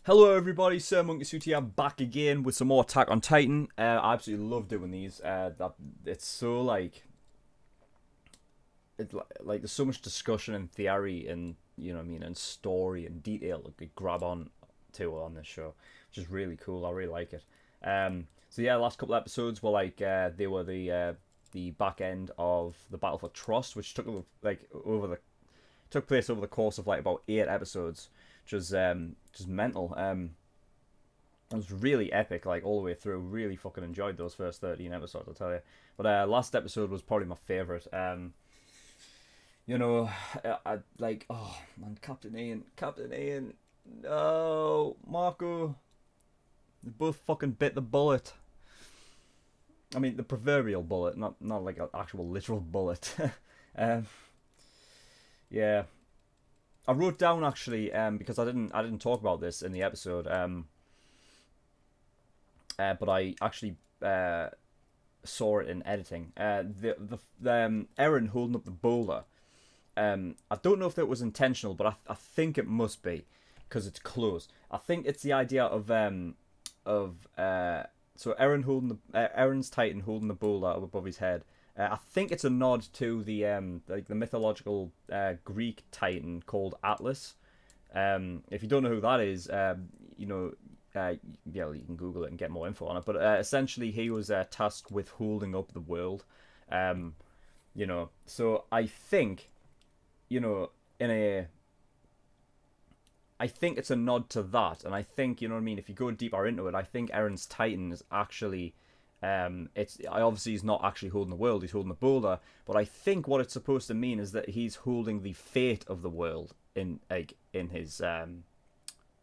Hello everybody, Sir Monkey Suit here, back again with some more Attack on Titan. I absolutely love doing these. It's so like there's so much discussion and theory and and story and detail that we grab on to on this show, which is really cool. I really like it. So yeah, the last couple of episodes were they were the back end of the Battle for Trust, which took place over the course of like about 8 episodes, which was just mental. It was really epic, like all the way through. Really fucking enjoyed those first 13 episodes, I'll tell you. But last episode was probably my favorite. I like, oh man, Captain Ian, no, Marco, they both fucking bit the bullet. I mean, the proverbial bullet, not like an actual literal bullet. Yeah, I wrote down actually, because I didn't talk about this in the episode, but I actually saw it in editing. The Eren holding up the boulder. I don't know if it was intentional, but I think it must be, because it's close. I think it's the idea of so Eren's Titan holding the boulder up above his head. I think it's a nod to the mythological Greek Titan called Atlas. If you don't know who that is, yeah, you can Google it and get more info on it. But essentially, he was tasked with holding up the world. So I think, I think it's a nod to that, and I think, you know what I mean, if you go deeper into it, I think Eren's Titan is actually, obviously he's not actually holding the world, he's holding the boulder, but I think what it's supposed to mean is that he's holding the fate of the world in his,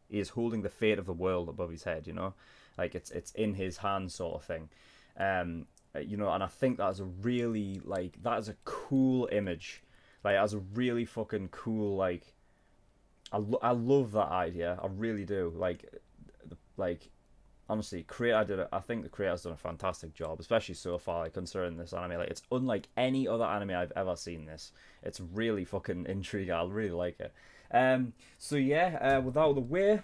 he is holding the fate of the world above his head, like it's in his hand sort of thing. And I think that is a really, that is a cool image, as a really fucking cool, I love that idea. I really do. Honestly, I think the creator's done a fantastic job, especially so far, considering this anime. It's unlike any other anime I've ever seen. It's really fucking intriguing. I really like it. So yeah, without the way,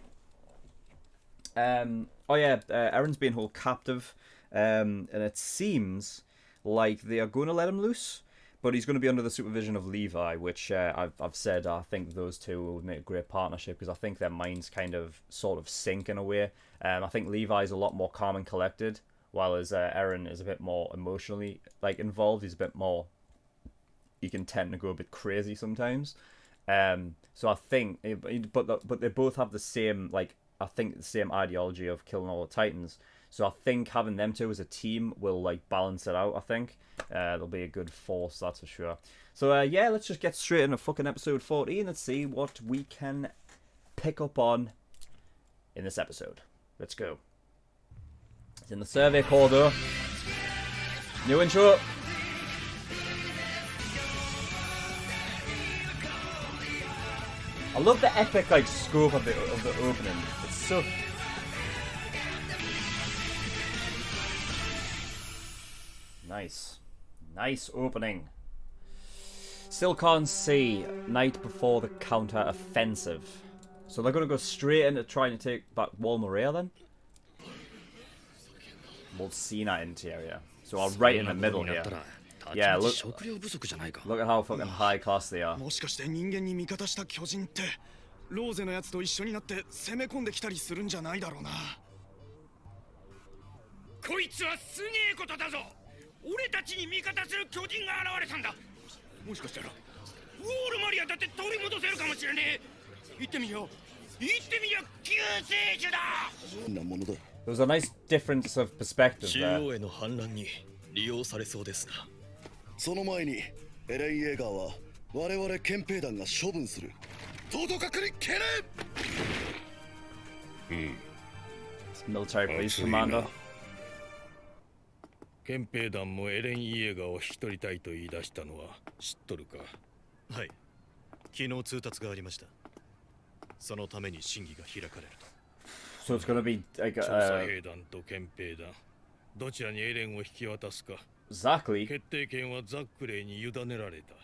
Eren's being held captive, and it seems like they are going to let him loose. But he's going to be under the supervision of Levi, which I've said I think those two will make a great partnership, because I think their minds kind of sort of sync in a way. I think Levi's a lot more calm and collected, while Eren is a bit more emotionally involved. He's a bit more. He can tend to go a bit crazy sometimes. So I think, but they both have the same I think the same ideology of killing all the Titans. So I think having them two as a team will balance it out. I think they'll be a good force, that's for sure. So yeah, let's just get straight into fucking episode 14 and see what we can pick up on in this episode. Let's go. It's in the survey corridor. New intro. I love the epic scope of the opening. It's so. Nice opening. Silcon Sea, night before the counter-offensive. So they're going to go straight into trying to take back Wall Morea then? Molsina interior. So I'm right in the middle here. Yeah, look at how fucking high class they are. もしかして人間に味方した巨人ってローゼのやつと一緒になって攻め込んできたりするんじゃないだろうな。こいつはすげえことだぞ。俺たちに味方する巨人が現れたんだ。もしかしたらウォールマリアだって取り戻せるかもしれねえ。行ってみよう。行ってみよう。救世主だ。そんなものだ。There's a nice difference of perspective there. 中央への反乱に利用されそうですな。その前にエレン・イェーガーは我々憲兵団が処分する。東堂閣に敬礼。It's military police commander. 憲兵団もエレン・イエーガーを引き取りたいと言い出したのは知っとるか。はい、昨日通達がありました。そのために審議が開かれると。So it's gonna be 調査兵団と憲兵団、どちらにエレンを引き渡すか。Exactly. 決定権はザックレイに委ねられた。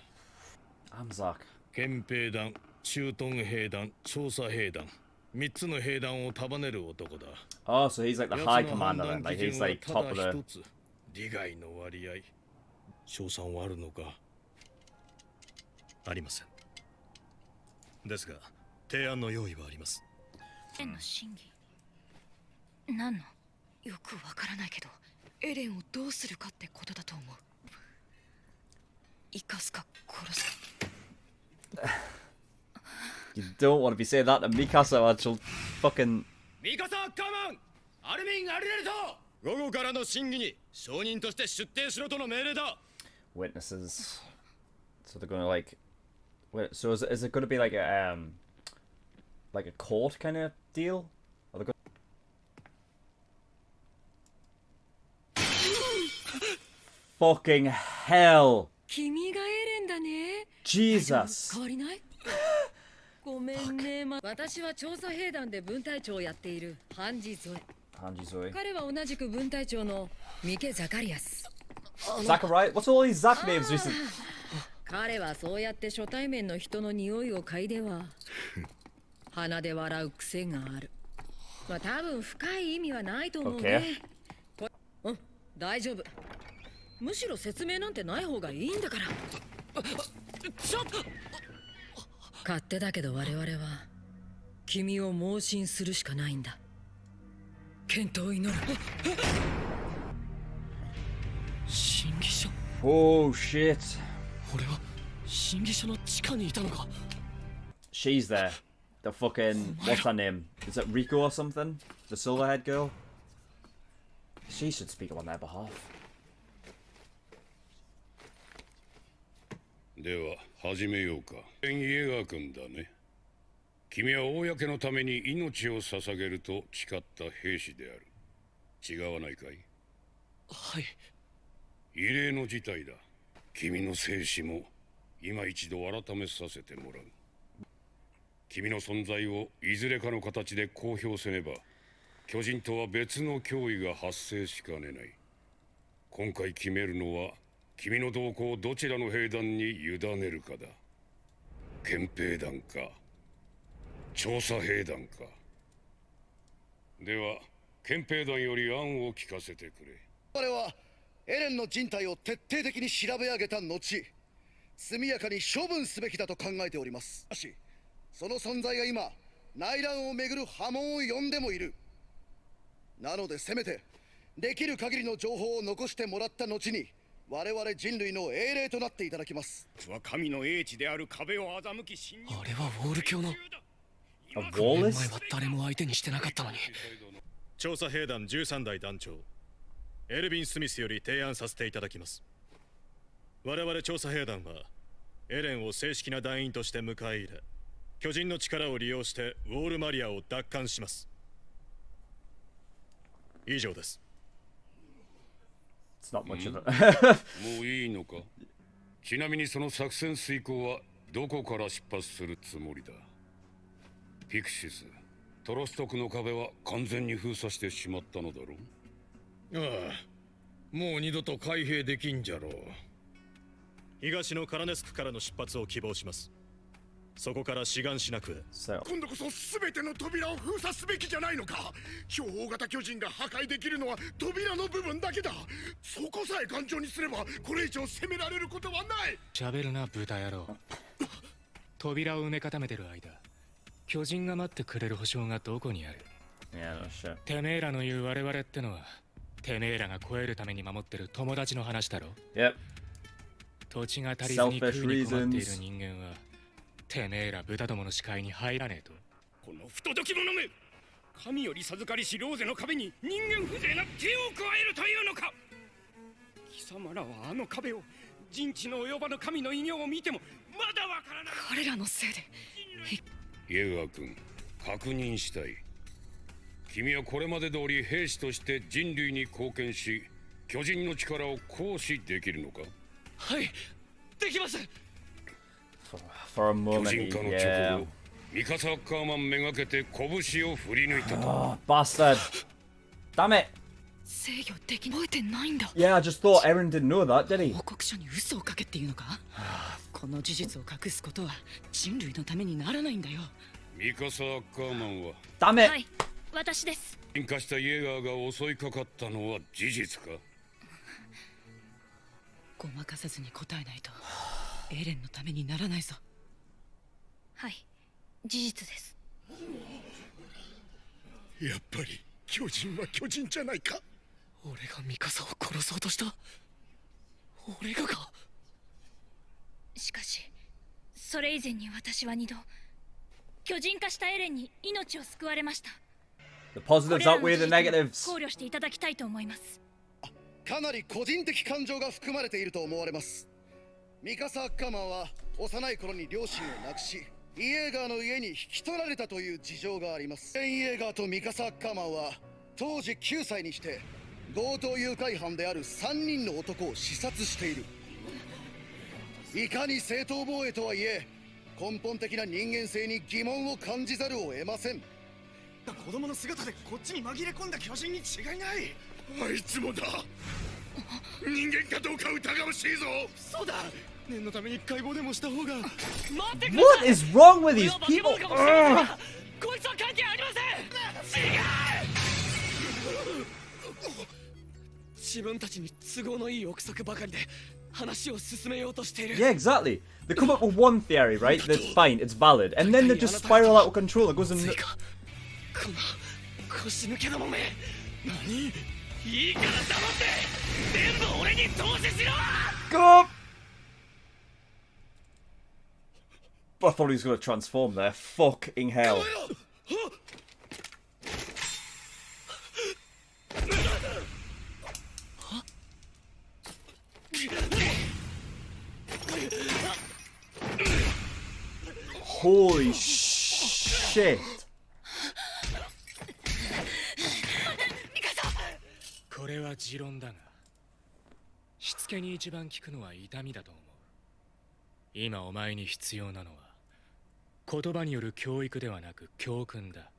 I'm Zack. 憲兵団、駐屯兵団、調査兵団、3つの兵団を束ねる男だ。 Oh, so he's like the 奴 high の判 commander 断 then. Like 基 he's 準は like た top だ of 一 the. つ。利害の割合。勝算はあるのか。ありません。ですが提案の用意はあります。エレンの真偽何のよくわからないけどエレンをどうするかってことだと思う。生かすか殺すか。 You don't want to be saying that to Mikasa or she'll fucking. ミカサ・カーマン、アルミン・アリレルト、午後からの審議に証人として出廷しろとの命令だ。 Witnesses. So they're gonna like. Wait, so is it gonna be like a court kind of deal? Are they gonna... Fucking hell! 君がエレンだね。 Jesus! 変わりない？ごめんね、私は調査兵団で分隊長をやっているハンジ・ゾエ。 Hanji Zoe. 彼は同じく分隊長のミケ・ザカリアス。 Zachariah? What's all these Zach names recently? 彼はそうやって初対面の人の匂いを嗅いでは鼻で笑う癖がある。まあ多分深い意味はないと思うね。うん、大丈夫。むしろ説明なんてない方がいいんだから。ちょっと勝手だけど我々は君を盲信するしかないんだ。健闘を祈る。審議所。 Oh shit. 俺は審議所の地下にいたのか。 She's there. The fucking. What's her name? Is it Rico or something? The silverhead girl? She should speak on their behalf. では始めようか。イエガー君だね。君は公のために命を捧げると誓った兵士である。違わないかい？はい。異例の事態だ。君の生死も今一度改めさせてもらう。君の存在をいずれかの形で公表せねば、巨人とは別の脅威が発生しかねない。今回決めるのは君の動向をどちらの兵団に委ねるかだ。憲兵団か調査兵団か。では憲兵団より案を聞かせてくれ。我はエレンの人体を徹底的に調べ上げた後、速やかに処分すべきだと考えております。しかしその存在が今内乱をめぐる波紋を呼んでもいる。なのでせめてできる限りの情報を残してもらった後に我々人類の英霊となっていただきます。は神の英知である壁を欺き侵入。あれはウォール教の。 A 前 Wallace? は誰も相手にしてなかったのに。調査兵団13代団長エルヴィン・スミスより提案させていただきます。我々調査兵団はエレンを正式な団員として迎え入れ、巨人の力を利用してウォールマリアを奪還します。以上です。 It's not much of it. もういいのか。ちなみにその作戦遂行はどこから出発するつもりだ。ピクシス、トロストクの壁は完全に封鎖してしまったのだろう。ああ、もう二度と開閉できんじゃろう。東のカラネスクからの出発を希望します。そこから志願しなくへ。 So, 今度こそ全ての扉を封鎖すべきじゃないのか。超大型巨人が破壊できるのは扉の部分だけだ。そこさえ頑丈にすればこれ以上攻められることはない。喋るな豚野郎。扉を埋め固めてる間、巨人が待ってくれる保証がどこにある。 yeah, no shit. てめえらの言う我々ってのは、てめえらが超えるために守ってる友達の話だろ。 Yep. 土地が足りずに Selfish 食うに困っている reasons. 人間は、てめえら豚どもの視界に入らねえと。この不届き者め、神より授かりしローゼの壁に人間風情な手を加えるというのか。貴様らはあの壁を人知の及ばぬ神の異名を見てもまだわからない。彼らのせいでイエガー君、確認したい。君はこれまで通り兵士として人類に貢献し、巨人の力を行使できるのか。はい、できます。 For a 巨 moment, 人化の yeah. 直後、ミカサ・アッカーマンめがけて拳を振り抜いたと。 Oh, bastard. Damn it. 制御でき覚えてないんだ。 Yeah, I just thought Eren didn't know that, did he? 報告書に嘘を書けっていうのか。この事実を隠すことは人類のためにならないんだよ。ミカサ・アッカーマンは Damn it! はい私です。引火したイエガーが襲いかかったのは事実か？ごまかさずに答えないとエレンのためにならないぞ。はい事実です。やっぱり巨人は巨人じゃないか。俺がミカサを殺そうとした。俺がか。しかしそれ以前に私は2度巨人化したエレンに命を救われました。 The positives これ outweigh ら the の事実 negatives. を考慮していただきたいと思います。かなり個人的感情が含まれていると思われます。ミカサ・アッカーマンは幼い頃に両親を亡くしイエーガーの家に引き取られたという事情があります。エレン・イエーガーとミカサ・アッカーマンは当時9歳にして強盗誘拐犯である3人の男を刺殺している。いかに正当防衛とはいえ根本的な人間性に疑問を感じざるを得ません。子供の姿でこっちに紛れ込んだ巨人に違いない。あいつもだ。人間かどうか疑わしいぞ。そうだ。念のために解剖でもした方が。待ってください。 What is wrong with these people? Ugh. こいつは関係ありません。違う。自分たちに都合のいい憶測ばかりで話を進めようとしている。 Yeah, exactly. They come up with one theory, right? That's fine, it's valid, and then they just spiral out of control. It goes in. この腰抜けどもめ。何？いいから黙って全部俺に投資しろ。 Go! I thought he was going to transform there. Fucking hell. Holy shit. これは持論だが、しつけに一番効くのは痛みだと思う。今お前に必要なのは言葉による教育ではなく教訓だ。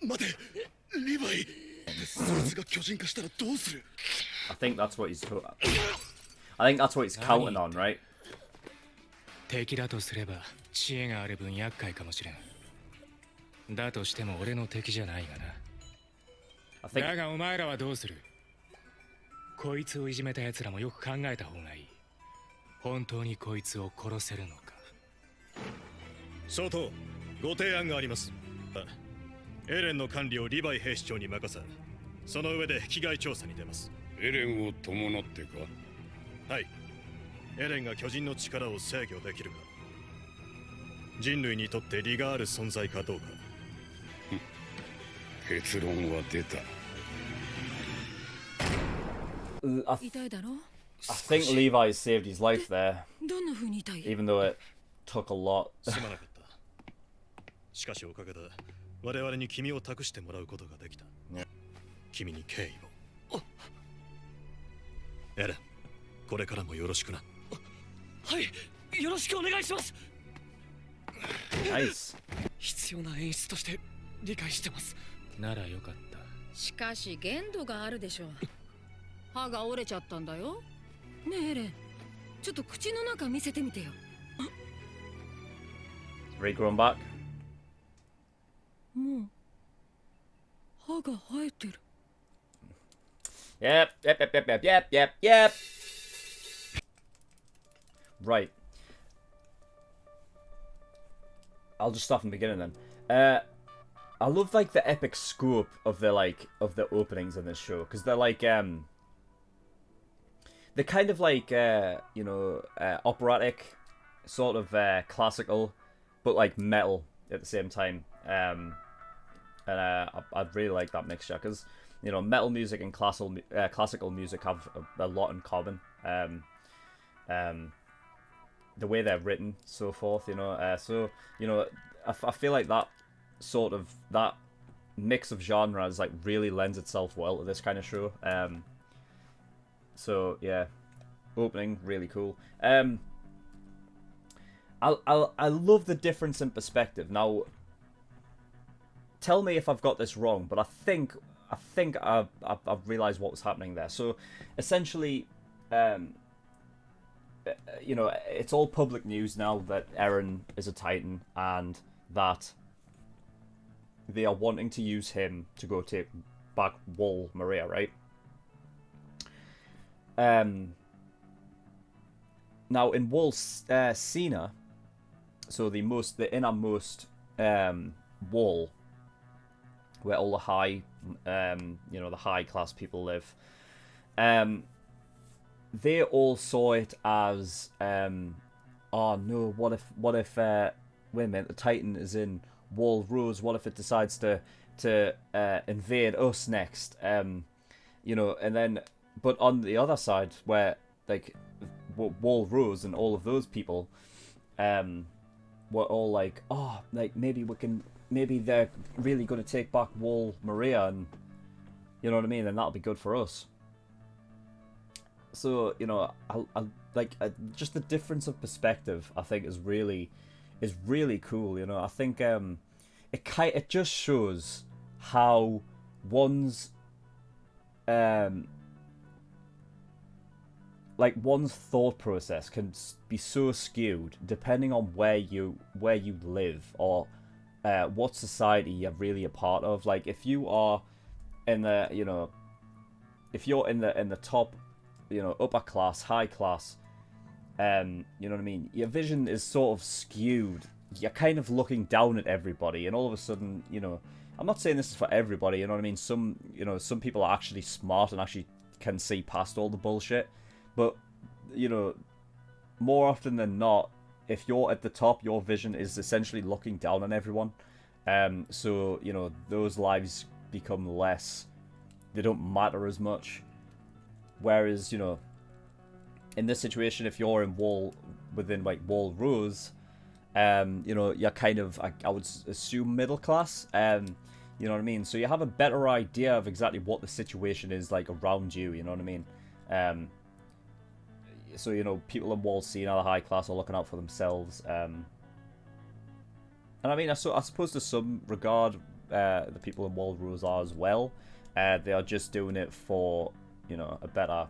待て、リヴァイ。そいつが巨人化したらどうする？ I think that's what he's. I think that's what he's counting on, right? 敵だとすれば知恵がある分厄介かもしれん。だとしても俺の敵じゃないがな。I think. だがお前らはどうする？こいつをいじめた奴らもよく考えた方がいい。本当にこいつを殺せるのか。総統、ご提案があります。エレンの管理をリヴァイ兵士長に任せ、その上で被害調査に出ます。エレンを伴ってか？はい。エレンが巨人の力を制御できるか、人類にとって利がある存在かどうか。結論は出た。痛いだろ？ I think Levi saved his life there, どんな風に痛い？ even though it took a lot. すまなかった。しかしおかげで我々に君を託してもらうことができた。君に敬意を。エレン、これからもよろしくな。はい、よろしくお願いします。 Nice. 必要な演出として理解してます。ならよかった。しかし限度があるでしょ。歯が折れちゃったんだよ。ねえエレン、ちょっと口の中見せてみてよ。Regrown back. もう歯が生えてる。Yep, yep, yep, yep, yep, yep, yep, yep. Right. I'll just start from the beginning then. I love like the epic scope of the openings in this show, because they're like they're kind of like operatic, sort of classical, but like metal at the same time. And I really like that mixture, because you know, metal music and classical music have a lot in common. The way they're written, so forth, you know. So you know, I feel like that sort of that mix of genres like really lends itself well to this kind of show. So yeah, opening really cool. I love the difference in perspective. Now, tell me if I've got this wrong, but I think think I've realized what was happening there. So essentially, you know, it's all public news now that Eren is a Titan and that they are wanting to use him to go take back Wall Maria, right? Now in Wall Sina, so the innermost wall where all the high, you know, the high class people live, they all saw it as, oh no, what if wait a minute, the Titan is in Wall Rose, what if it decides to invade us next? You know, and then, but on the other side, where, like, Wall Rose and all of those people, were all like, oh, like, maybe they're really going to take back Wall Maria, and, you know what I mean, and that'll be good for us. So, you know, just the difference of perspective, I think, is really cool. You know, I think it just shows how one's one's thought process can be so skewed depending on where you live, or what society you're really a part of. Like, if you are in the, you know, if you're in the top, you know, upper class, high class, you know what I mean, your vision is sort of skewed. You're kind of looking down at everybody, and all of a sudden, you know, I'm not saying this is for everybody, you know what I mean, some people are actually smart and actually can see past all the bullshit, but, you know, more often than not, if you're at the top, your vision is essentially looking down on everyone. So, you know, those lives become less, they don't matter as much. Whereas, you know, in this situation, if you're within like Wall Rose, you know, you're kind of, I would assume, middle class. You know what I mean? So you have a better idea of exactly what the situation is like around you, you know what I mean? So, you know, people in Wall Sina, the high class, are looking out for themselves. And I mean, I suppose to some regard, the people in Wall Rose are as well. They are just doing it for, you know, a better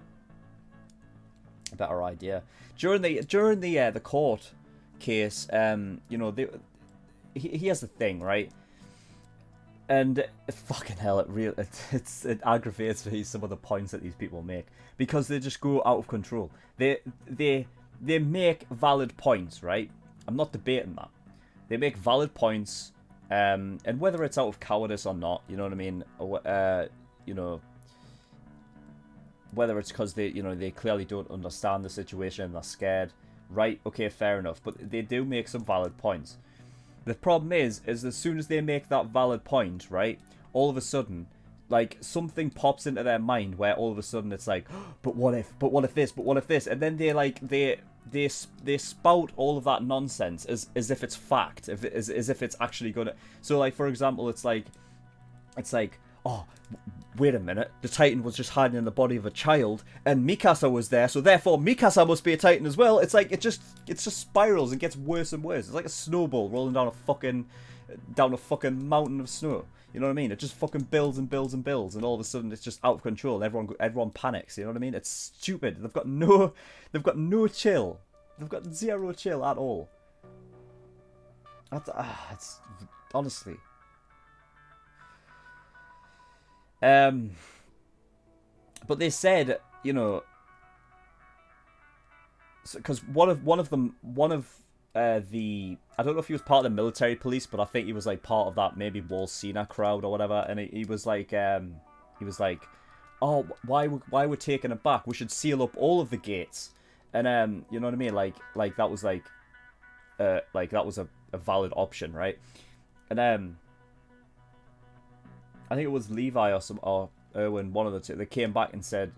idea. During the court case, you know, he has the thing, right? And fucking hell, it aggravates me, some of the points that these people make, because they just go out of control. They make valid points, right? I'm not debating that. They make valid points, and whether it's out of cowardice or not, you know what I mean? You know, whether it's because they clearly don't understand the situation and they're scared, right? Okay, fair enough. But they do make some valid points. The problem is as soon as they make that valid point, right, all of a sudden, like, something pops into their mind where all of a sudden it's like, oh, but what if this, and then they spout all of that nonsense as if it's fact, as if it's actually gonna. So, like, for example, it's like, oh, wait a minute, the Titan was just hiding in the body of a child, and Mikasa was there, so therefore Mikasa must be a Titan as well. It's like, it just spirals and gets worse and worse. It's like a snowball rolling down a fucking mountain of snow. You know what I mean? It just fucking builds and builds and builds, and all of a sudden it's just out of control. Everyone panics. You know what I mean? It's stupid. They've got no chill. They've got zero chill at all. It's honestly. But they said, you know, because one of the, I don't know if he was part of the military police, but I think he was like part of that maybe Wall Sina crowd or whatever, and he was like, oh, why we're taking it back? We should seal up all of the gates, and you know what I mean? Like that was like that was a valid option, right? And I think it was Levi or Erwin, one of the two. They came back and said,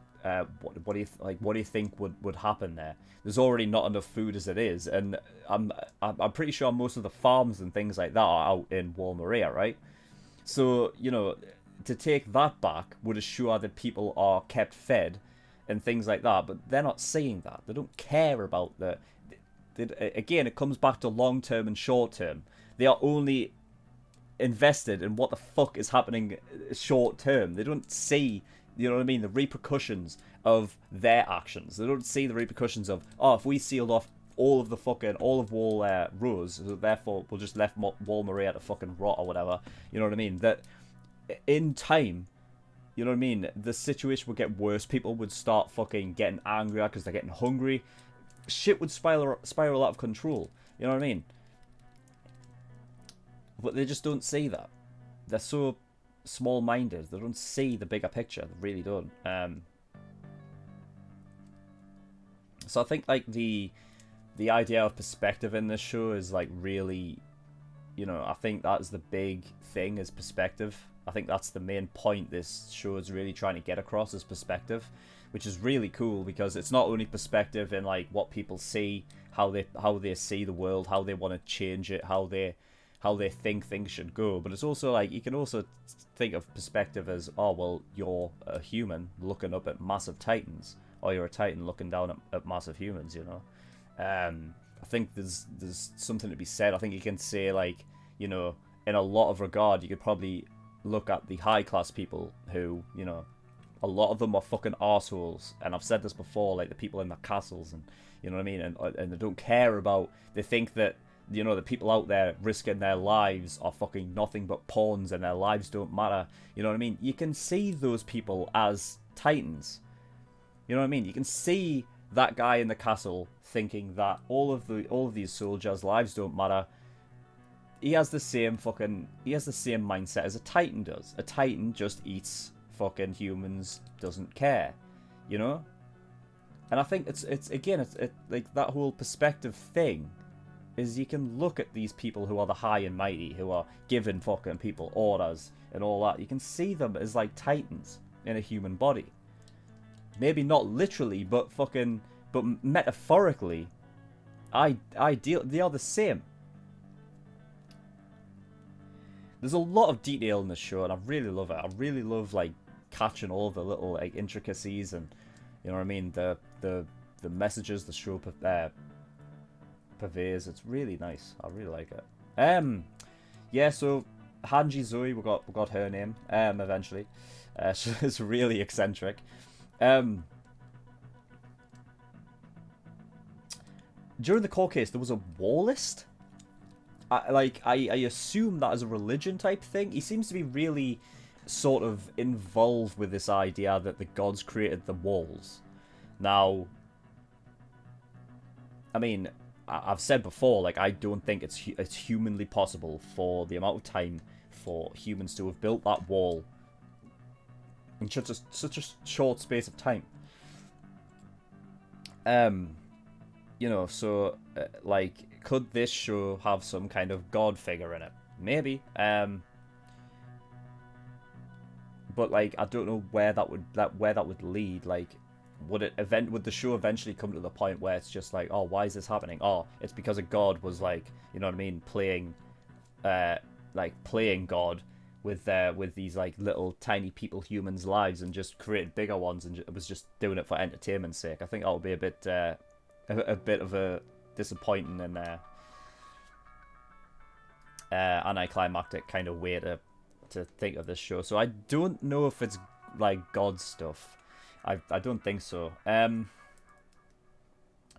"What do you think would happen there? There's already not enough food as it is, and I'm pretty sure most of the farms and things like that are out in Wall Maria, right? So, you know, to take that back would assure that people are kept fed and things like that. But they're not saying that. They don't care about again, it comes back to long term and short term. They are only invested in what the fuck is happening short term. They don't see, you know what I mean, the repercussions of their actions. They don't see the repercussions of, oh, if we sealed off all of Wall Rose, so therefore we'll just left Wall Maria to fucking rot or whatever. You know what I mean? That in time, you know what I mean, the situation would get worse. People would start fucking getting angrier because they're getting hungry. Shit would spiral out of control. You know what I mean? But they just don't see that. They're so small-minded. They don't see the bigger picture. They really don't. So I think like the idea of perspective in this show is like really, you know, I think that's the big thing, is perspective. I think that's the main point this show is really trying to get across, is perspective, which is really cool because it's not only perspective in like what people see, how they see the world, how they want to change it, how they think things should go, but it's also like you can also think of perspective as, oh well, you're a human looking up at massive titans, or you're a titan looking down at massive humans, you know. I think there's something to be said. I think you can say, like, you know, in a lot of regard, you could probably look at the high class people who, you know, a lot of them are fucking arseholes, and I've said this before, like the people in the castles, and you know what I mean, and they don't care about, they think that, you know, the people out there risking their lives are fucking nothing but pawns and their lives don't matter. You know what I mean? You can see those people as titans. You know what I mean? You can see that guy in the castle thinking that all of these soldiers' lives don't matter. He has the same mindset as a titan does. A titan just eats fucking humans, doesn't care, you know? And I think it's like that whole perspective thing is, you can look at these people who are the high and mighty, who are giving fucking people orders and all that. You can see them as like titans in a human body. Maybe not literally, but metaphorically, they are the same. There's a lot of detail in this show, and I really love it. I really love like catching all the little like intricacies, and you know what I mean, the messages the show purveys. It's really nice. I really like it. Yeah. So Hanji Zoe, we got her name. Eventually, she's really eccentric. During the court case, there was a war list. I assume that as a religion type thing. He seems to be really sort of involved with this idea that the gods created the walls. Now, I mean, I've said before, like, I don't think it's humanly possible for the amount of time for humans to have built that wall in such a short space of time. You know, so like, could this show have some kind of god figure in it? Maybe. But like, I don't know where that would lead. Like, would the show eventually come to the point where it's just like, oh, why is this happening? Oh, it's because a god was like, you know what I mean, playing God with these like little tiny people humans' lives, and just created bigger ones, and it was just doing it for entertainment's sake. I think that would be a bit of a disappointing and anticlimactic kind of way to think of this show. So I don't know if it's like god stuff. I don't think so.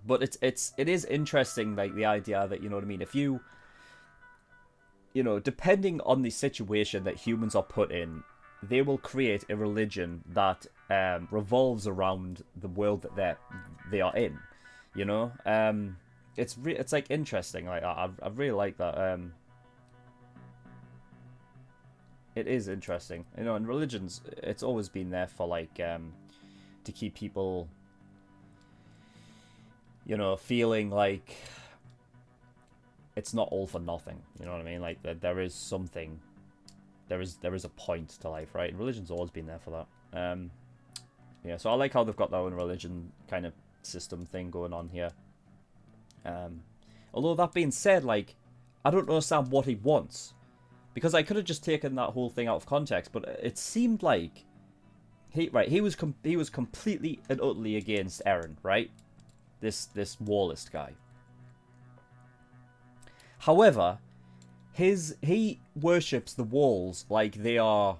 But it is interesting, like the idea that, you know what I mean, if you know, depending on the situation that humans are put in, they will create a religion that revolves around the world that they are in. You know, it's like interesting. Like I really like that. It is interesting, you know. And religions, it's always been there for like to keep people, you know, feeling like it's not all for nothing. You know what I mean? Like there is something, there is a point to life, right? And religion's always been there for that. Yeah. So I like how they've got their own religion kind of system thing going on here. Although that being said, like, I don't understand what he wants, because I could have just taken that whole thing out of context, but it seemed like he was completely and utterly against Eren, right? This war list guy. However, he worships the walls like they are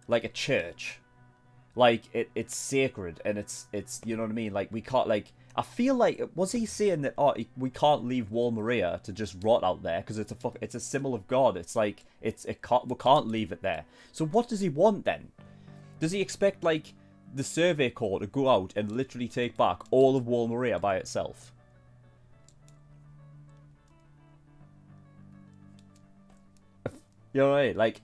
like a church. Like it's sacred, and it's you know what I mean? Like we can't, like, I feel like, was he saying that we can't leave Wall Maria to just rot out there because it's a symbol of God. It's like we can't leave it there. So what does he want then? Does he expect like the Survey Corps to go out and literally take back all of Wall Maria by itself? You know what I mean? Like,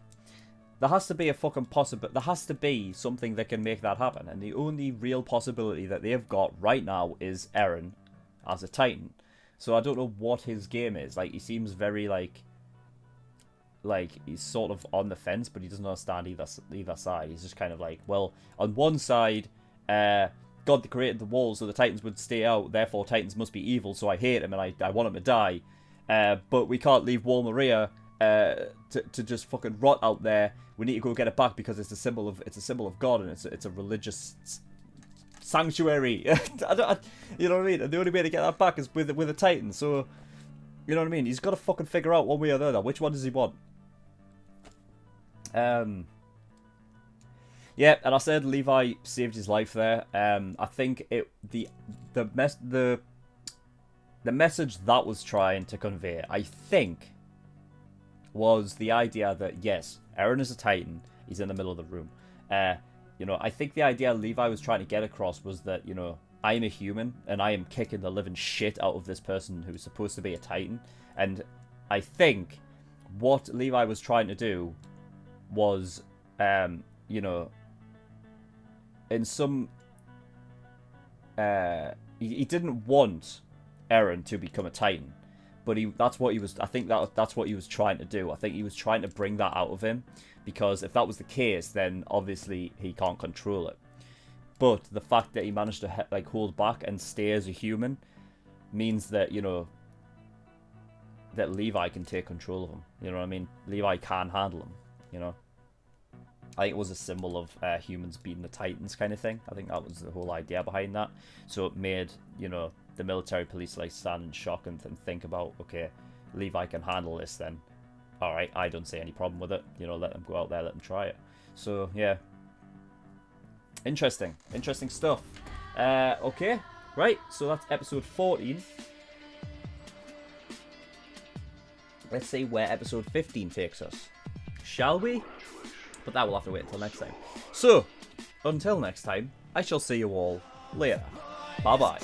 there has to be a fucking there has to be something that can make that happen, and the only real possibility that they've got right now is Eren as a Titan. So I don't know what his game is. Like, he seems very like he's sort of on the fence, but he doesn't understand either side. He's just kind of like, well, on one side, God created the walls so the Titans would stay out, therefore Titans must be evil, so I hate him and I want him to die. But we can't leave Wall Maria to just fucking rot out there. We need to go get it back because it's a symbol of God, and it's a religious sanctuary. You know what I mean? And the only way to get that back is with a Titan. So, you know what I mean? He's got to fucking figure out one way or the other. Which one does he want? Yeah, and I said Levi saved his life there. I think the message that was trying to convey, I think, was the idea that yes, Eren is a Titan. He's in the middle of the room. You know, I think the idea Levi was trying to get across was that, you know, I am a human and I am kicking the living shit out of this person who's supposed to be a Titan. And I think what Levi was trying to do was, you know, in some, he didn't want Eren to become a Titan. But that's what he was. I think that's what he was trying to do. I think he was trying to bring that out of him, because if that was the case, then obviously he can't control it. But the fact that he managed to like hold back and stay as a human means that, you know, that Levi can take control of him. You know what I mean? Levi can handle him. You know, I think it was a symbol of humans beating the Titans kind of thing. I think that was the whole idea behind that. So it made, you know, the military police like stand in shock and think about, okay, Levi can handle this, then alright, I don't see any problem with it, you know, let them go out there, let them try it. So yeah, interesting stuff. Okay, right, so that's episode 14. Let's see where episode 15 takes us, shall we? But that will have to wait until next time. So until next time, I shall see you all later. Bye bye.